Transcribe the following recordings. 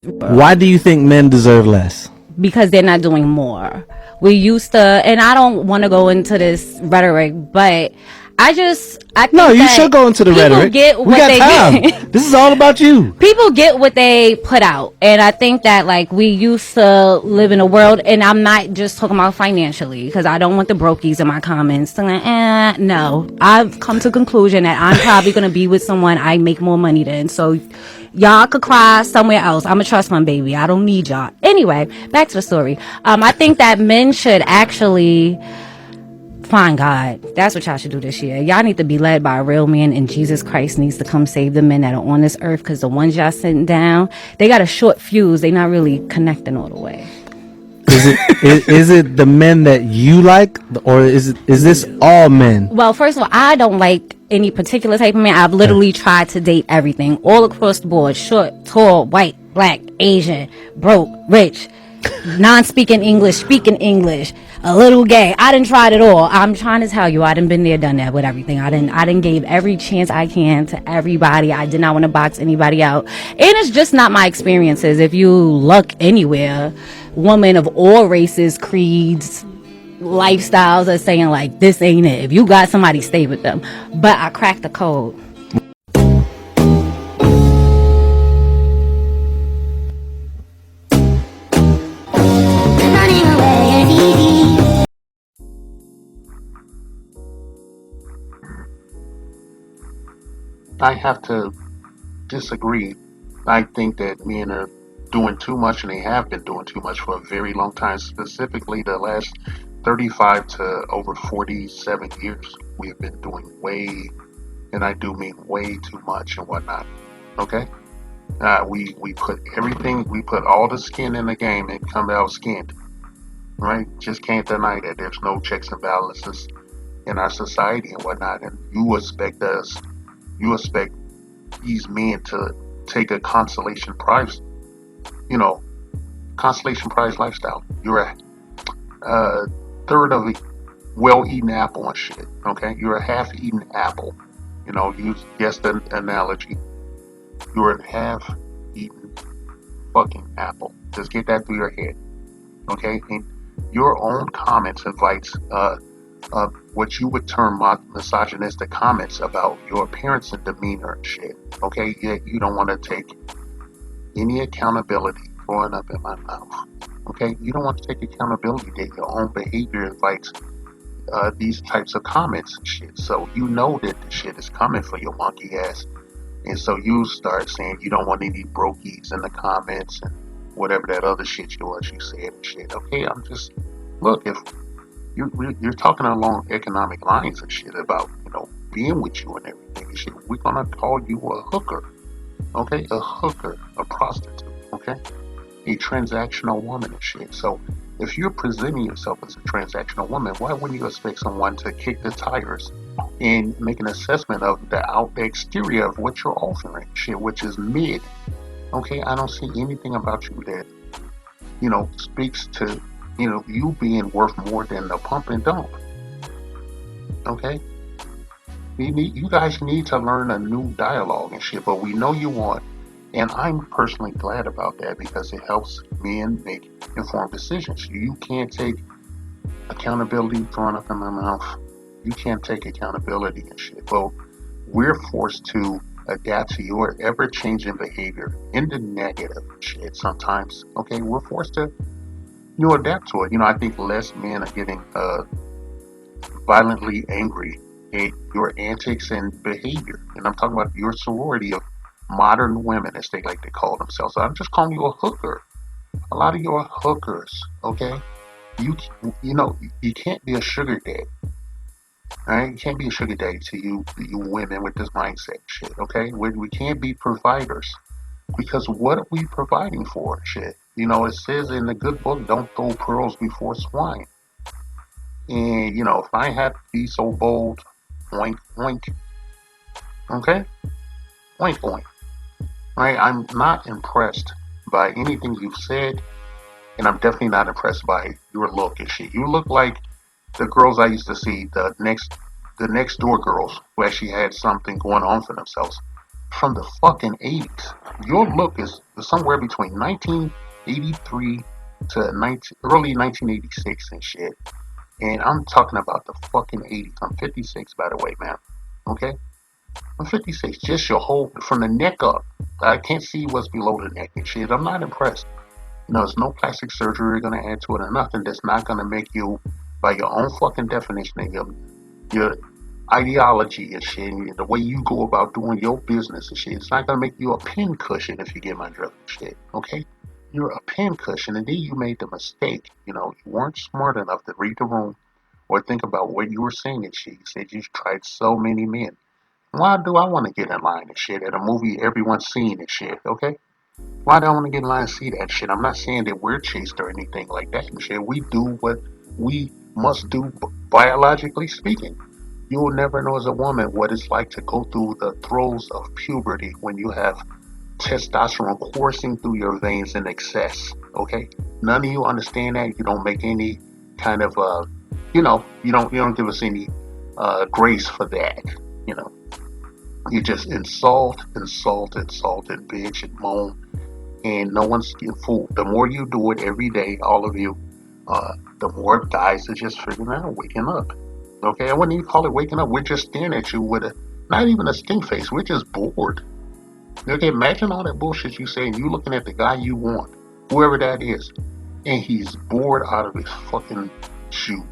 Why do you think men deserve less? Because they're not doing more. We used to, and I don't want to go into this rhetoric, but I think No, you that should go into the people rhetoric. get We what got they time. get. This is all about you. People get what they put out, and I think that like we used to live in a world, and I'm not just talking about financially because I don't want the brokies in my comments to like, no, I've come to the conclusion that I'm probably going to be with someone I make more money than, so y'all could cry somewhere else. I'm a trust fund baby, I don't need y'all. Anyway, back to the story. I think that men should actually find God. That's what y'all should do this year. Y'all need to be led by a real man, and Jesus Christ needs to come save the men that are on this earth, because the ones y'all sitting down, they got a short fuse. They not really connecting all the way. Is it the men that you like, or is this all men? Well, first of all, I don't like any particular type of man. I've literally tried to date everything, all across the board: short, tall, white, black, Asian, broke, rich, non-speaking English, speaking English, a little gay. I done tried it all. I'm trying to tell you, I done been there, done that with everything. I done gave every chance I can to everybody. I did not want to box anybody out, and it's just not my experiences. If you look anywhere, women of all races, creeds, lifestyles are saying like, this ain't it. If you got somebody, stay with them. But I cracked the code. I have to disagree. I think that men are doing too much, and they have been doing too much for a very long time, specifically the last 35 to over 47 years. We have been doing way, and I do mean way too much and whatnot. Okay? We put everything, we put all the skin in the game and come out skinned. Right? Just can't deny that there's no checks and balances in our society and whatnot. And you expect these men to take a you know, consolation prize lifestyle. You're a third of a well-eaten apple and shit. Okay, you're a half-eaten apple. Use guess the analogy. You're a half-eaten fucking apple. Just get that through your head. Okay, and your own comments invites what you would term misogynistic comments about your appearance and demeanor and shit. Okay, yet you don't want to take any accountability growing up in my mouth. Okay, you don't want to take accountability that your own behavior invites these types of comments and shit. So you know that the shit is coming for your monkey ass, and so you start saying you don't want any brokies in the comments and whatever that other shit you said and shit. Okay, I'm just look if you're talking along economic lines and shit about being with you and everything and shit. We're gonna call you a hooker. Okay, a hooker, a prostitute. Okay, a transactional woman and shit. So if you're presenting yourself as a transactional woman, why wouldn't you expect someone to kick the tires and make an assessment of the exterior of what you're offering, shit, which is mid? Okay, I don't see anything about you that speaks to you being worth more than the pump and dump. Okay, you guys need to learn a new dialogue and shit. But we know you want. And I'm personally glad about that because it helps men make informed decisions. You can't take accountability thrown up in my mouth. You can't take accountability and shit. Well, we're forced to adapt to your ever-changing behavior in the negative shit sometimes. Okay, we're forced to adapt to it. I think less men are getting violently angry at your antics and behavior. And I'm talking about your sorority of modern women, as they like to call themselves. I'm just calling you a hooker. A lot of you are hookers, okay? You can't be a sugar daddy. Alright? You can't be a sugar daddy to you women with this mindset shit, okay? We can't be providers. Because what are we providing for? Shit. It says in the good book, don't throw pearls before swine. And, if I have to be so bold, oink, oink. Okay? Oink, oink. Right? I'm not impressed by anything you've said, and I'm definitely not impressed by your look and shit. You look like the girls I used to see, the next door girls who actually had something going on for themselves. from the fucking 80s. Your look is somewhere between 1983 to early 1986 and shit. And I'm talking about the fucking 80s. I'm 56, by the way, man. Okay? I'm 56. Just your whole, from the neck up. I can't see what's below the neck and shit. I'm not impressed. There's no plastic surgery going to add to it or nothing that's not going to make you, by your own fucking definition and your ideology and shit, and the way you go about doing your business and shit, it's not going to make you a pin cushion, if you get my drift and shit, okay? You're a pin cushion, and then you made the mistake. You weren't smart enough to read the room or think about what you were saying and shit. You said you tried so many men. Why do I want to get in line and shit at a movie everyone's seen and shit, okay? Why do I want to get in line and see that shit? I'm not saying that we're chaste or anything like that and shit. We do what we must do biologically speaking. You will never know as a woman what it's like to go through the throes of puberty when you have testosterone coursing through your veins in excess. Okay, none of you understand that. You don't make any kind of you don't give us any grace for that. You know, you just insult, and bitch and moan, and no one's getting fooled. The more you do it every day, all of you, the more guys are just figuring out, waking up. Okay, I wouldn't even call it waking up. We're just staring at you with not even a stink face. We're just bored. Okay, imagine all that bullshit you say, and you looking at the guy you want, whoever that is, and he's bored out of his fucking shoes.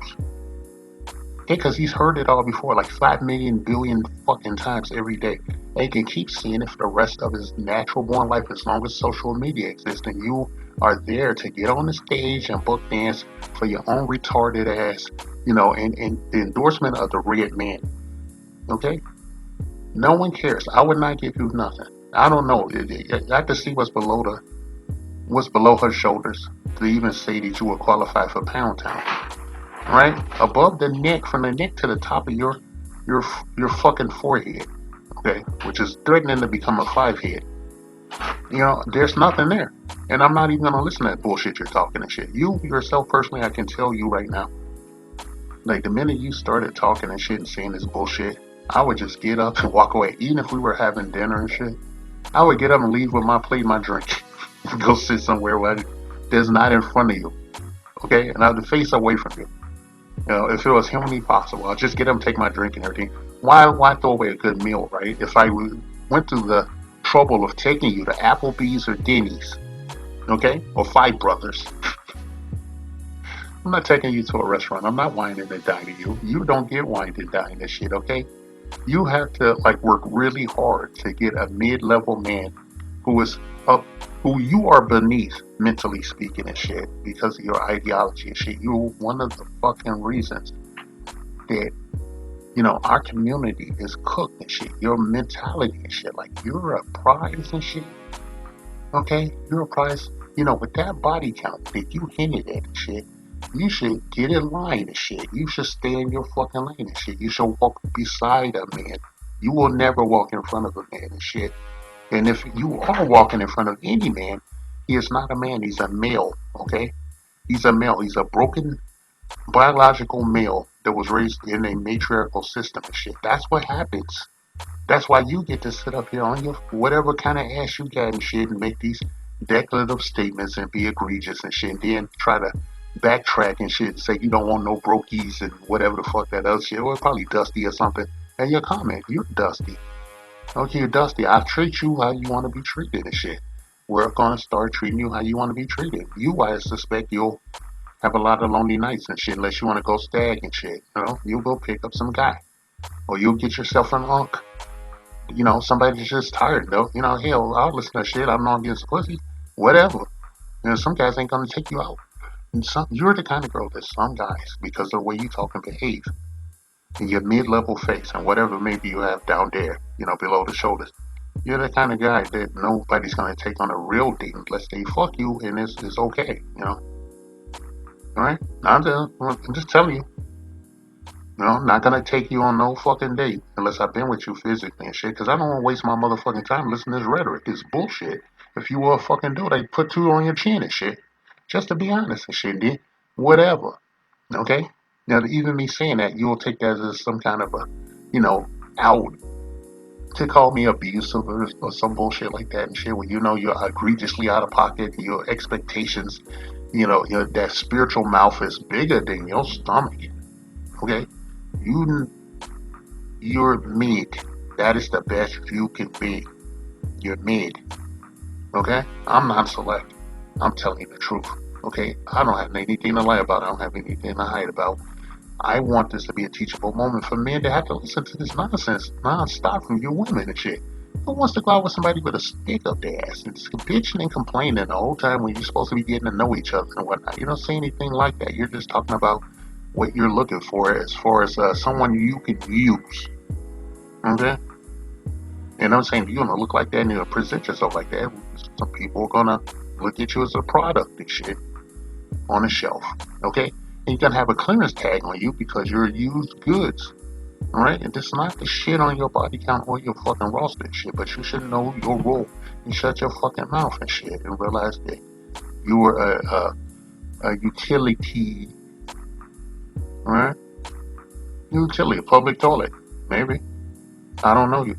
Okay, because he's heard it all before, like 5 million billion fucking times every day. And he can keep seeing it for the rest of his natural born life as long as social media exists, and you are there to get on the stage and book dance for your own retarded ass, and the endorsement of the red man. Okay? No one cares. I would not give you nothing. I don't know. I have to see what's below her shoulders to even say that you will qualify for Pound Town. Right? Above the neck, from the neck to the top of your fucking forehead. Okay? Which is threatening to become a 5 head. There's nothing there. And I'm not even gonna listen to that bullshit you're talking and shit. You yourself personally, I can tell you right now. Like, the minute you started talking and shit and saying this bullshit, I would just get up and walk away. Even if we were having dinner and shit, I would get up and leave with my plate and my drink. Go sit somewhere where that's not in front of you. Okay? And I would face away from you. If it was humanly possible, I'll just get up and take my drink and everything. Why throw away a good meal, right? If I went through the trouble of taking you to Applebee's or Denny's, okay? Or Five Brothers. I'm not taking you to a restaurant. I'm not whining and dining you. You don't get wined and dined and shit, okay? You have to work really hard to get a mid-level man who is up, who you are beneath, mentally speaking and shit, because of your ideology and shit. You're one of the fucking reasons that our community is cooked and shit. Your mentality and shit, like, you're a prize and shit. Okay, you're a prize. With that body count that you hinted at and shit, you should get in line and shit. You should stay in your fucking lane and shit. You should walk beside a man. You will never walk in front of a man and shit. And if you are walking in front of any man, he is not a man. He's a male, okay? He's a male. He's a broken biological male that was raised in a matriarchal system and shit. That's what happens. That's why you get to sit up here on your whatever kind of ass you got and shit and make these declarative statements and be egregious and shit, and then try to backtrack and shit and say you don't want no brokies and whatever the fuck that other shit. Or probably Dusty or something. And your comment, you're Dusty. Okay, you're Dusty. I treat you how you want to be treated and shit. We're gonna start treating you how you want to be treated. I suspect you'll have a lot of lonely nights and shit unless you want to go stag and shit. You'll go pick up some guy. Or you'll get yourself an unk. Somebody that's just tired though. Hell, I'll listen to shit. I'm not against pussy. Whatever. Some guys ain't gonna take you out. And you're the kind of girl that some guys, because of the way you talk and behave, and your mid-level face and whatever maybe you have down there, below the shoulders, you're the kind of guy that nobody's gonna take on a real date unless they fuck you and it's okay. All right? I'm just telling you. Not gonna take you on no fucking date unless I've been with you physically and shit, because I don't want to waste my motherfucking time listening to this rhetoric. It's bullshit. If you were a fucking dude, I'd put two on your chin and shit. Just to be honest and shit, dude. Whatever. Okay? Now, even me saying that, you'll take that as some kind of a, out to call me abusive or some bullshit like that and shit when you know you're egregiously out of pocket, your expectations, your that spiritual mouth is bigger than your stomach. Okay? You you're mid. That is the best you can be. You're mid. Okay? I'm not select. I'm telling you the truth. Okay? I don't have anything to lie about. I don't have anything to hide about. I want this to be a teachable moment for men to have to listen to this nonsense non-stop from you women and shit. Who wants to go out with somebody with a stick up their ass and just bitching and complaining the whole time when you're supposed to be getting to know each other and whatnot? You don't say anything like that. You're just talking about what you're looking for as far as someone you can use. Okay? And I'm saying you're gonna look like that and you're gonna present yourself like that. Some people are gonna look at you as a product and shit on a shelf. Okay? And you're gonna have a clearance tag on you because you're used goods. Alright? And this is not the shit on your body count or your fucking roster and shit, but you should know your role and shut your fucking mouth and shit and realize that you are a utility. Alright? Utility, a public toilet. Maybe. I don't know you.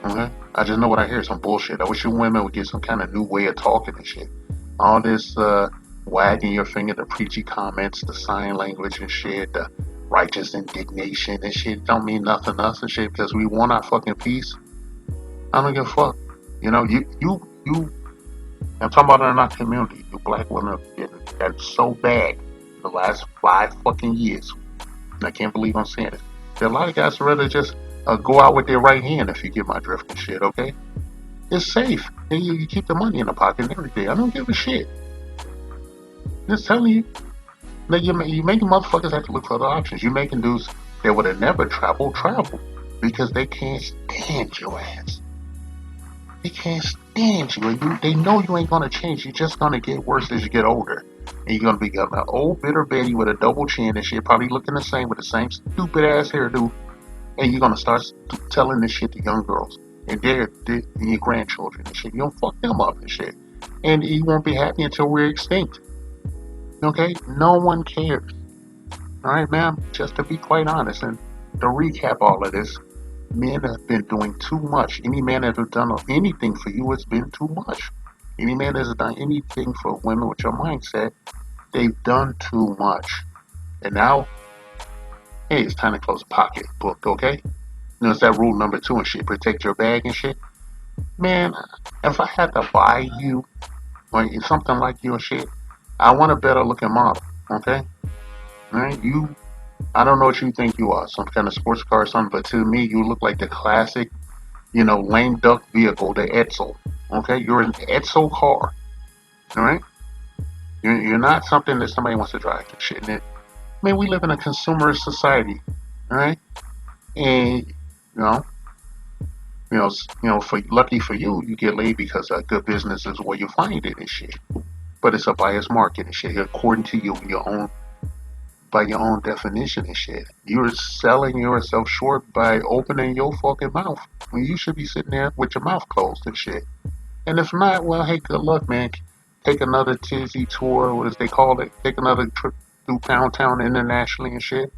Okay? I just know what I hear, some bullshit. I wish you women would get some kind of new way of talking and shit. All this wagging your finger, the preachy comments, the sign language and shit, the righteous indignation and shit don't mean nothing to us and shit because we want our fucking peace. I don't give a fuck. You, I'm talking about in our community, you black women have gotten so bad the last 5 fucking years. And I can't believe I'm saying it. There are a lot of guys who rather just go out with their right hand if you get my drift and shit, okay? It's safe. And you keep the money in the pocket and everything. I don't give a shit. Just telling you. Like you making motherfuckers have to look for other options. You're making dudes that would have never travel because they can't stand your ass. They can't stand you. And they know you ain't gonna change. You're just gonna get worse as you get older. And you're gonna be an old bitter Betty with a double chin and shit, probably looking the same with the same stupid ass hairdo. And you're gonna start telling this shit to young girls and your grandchildren and shit. You don't fuck them up and shit. And you won't be happy until we're extinct. Okay? No one cares. Alright, ma'am? Just to be quite honest and to recap all of this, men have been doing too much. Any man that has done anything for you has been too much. Any man that has done anything for women with your mindset, they've done too much. And now, hey, it's time to close the pocketbook, okay? It's that rule number 2 and shit. Protect your bag and shit. Man, if I had to buy you or something like you and shit, I want a better looking model, okay? Alright, I don't know what you think you are, some kind of sports car or something, but to me, you look like the classic, lame duck vehicle, the Edsel, okay? You're an Edsel car, alright? You're not something that somebody wants to drive and shit. And we live in a consumerist society, alright? And, lucky for you, you get laid because good business is where you find it and shit. But it's a biased market and shit, according to you, by your own definition and shit. You're selling yourself short by opening your fucking mouth when you should be sitting there with your mouth closed and shit. And if not, well, hey, good luck, man. Take another Tizzy tour, what as they call it. Take another trip through Pound Town internationally and shit.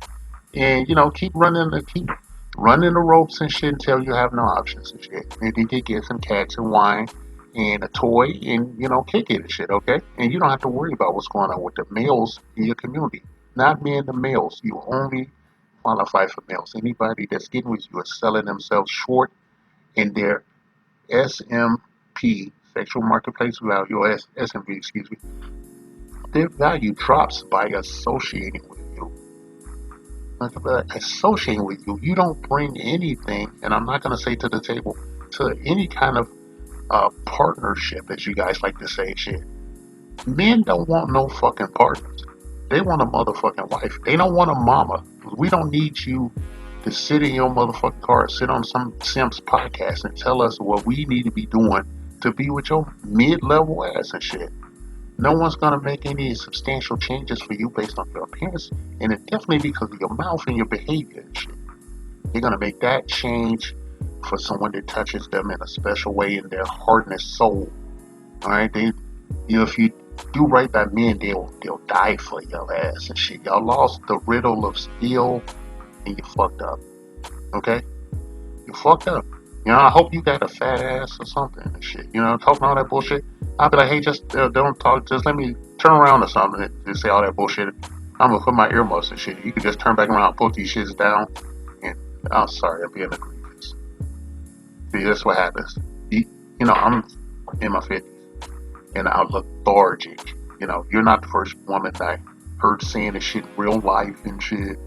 And, keep running the ropes and shit until you have no options and shit. And then you get some cats and wine and a toy and, kick it and shit, okay? And you don't have to worry about what's going on with the males in your community. Not men, the males. You only qualify for males. Anybody that's getting with you is selling themselves short in their SMP, sexual marketplace value, or SMV, excuse me. Their value drops by associating with you. Associating with you, you don't bring anything, and I'm not going to say to the table, to any kind of partnership, as you guys like to say, shit. Men don't want no fucking partners. They want a motherfucking wife. They don't want a mama. We don't need you to sit in your motherfucking car, sit on some Simps podcast and tell us what we need to be doing to be with your mid-level ass and shit. No one's going to make any substantial changes for you based on your appearance, and it's definitely because of your mouth and your behavior and shit. They're going to make that change for someone that touches them in a special way in their heart and their soul. Alright? If you do right by men, they'll die for your ass and shit. Y'all lost the riddle of steel and you fucked up. Okay? You fucked up. You know, I hope you got a fat ass or something and shit. You know, talking all that bullshit. I'll be like, hey, just don't talk. Just let me turn around or something and just say all that bullshit. I'm gonna put my earmuffs and shit. You can just turn back around, put these shits down, and I'm sorry, I'm being a grievous. See, that's what happens. You know, I'm in my 50s and I'm lethargic. You know, you're not the first woman that I heard saying this shit in real life and shit.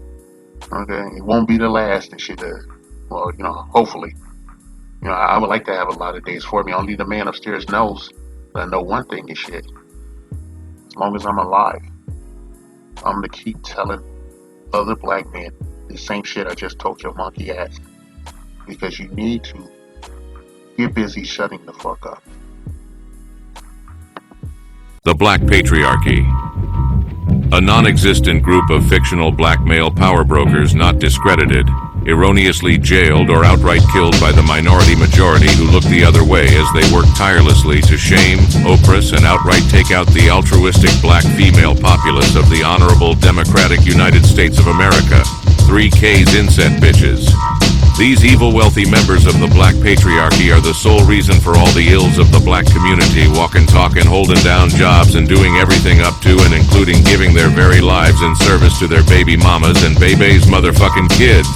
Okay, it won't be the last and shit. Well, you know, hopefully. You know, I would like to have a lot of days for me. Only the man upstairs knows. But I know one thing is shit. As long as I'm alive, I'm gonna keep telling other black men the same shit I just told your monkey ass. Because you need to get busy shutting the fuck up. The Black Patriarchy. A non-existent group of fictional black male power brokers not discredited, erroneously jailed or outright killed by the minority majority who look the other way as they work tirelessly to shame, oppress, and outright take out the altruistic black female populace of the honorable democratic United States of America. 3K's inset bitches. These evil wealthy members of the black patriarchy are the sole reason for all the ills of the black community, walking, talking, holding down jobs, and doing everything up to and including giving their very lives in service to their baby mamas and baby's motherfucking kids.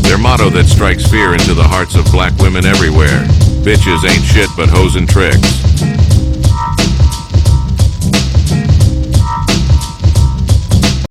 Their motto that strikes fear into the hearts of black women everywhere. Bitches ain't shit but hoes and tricks.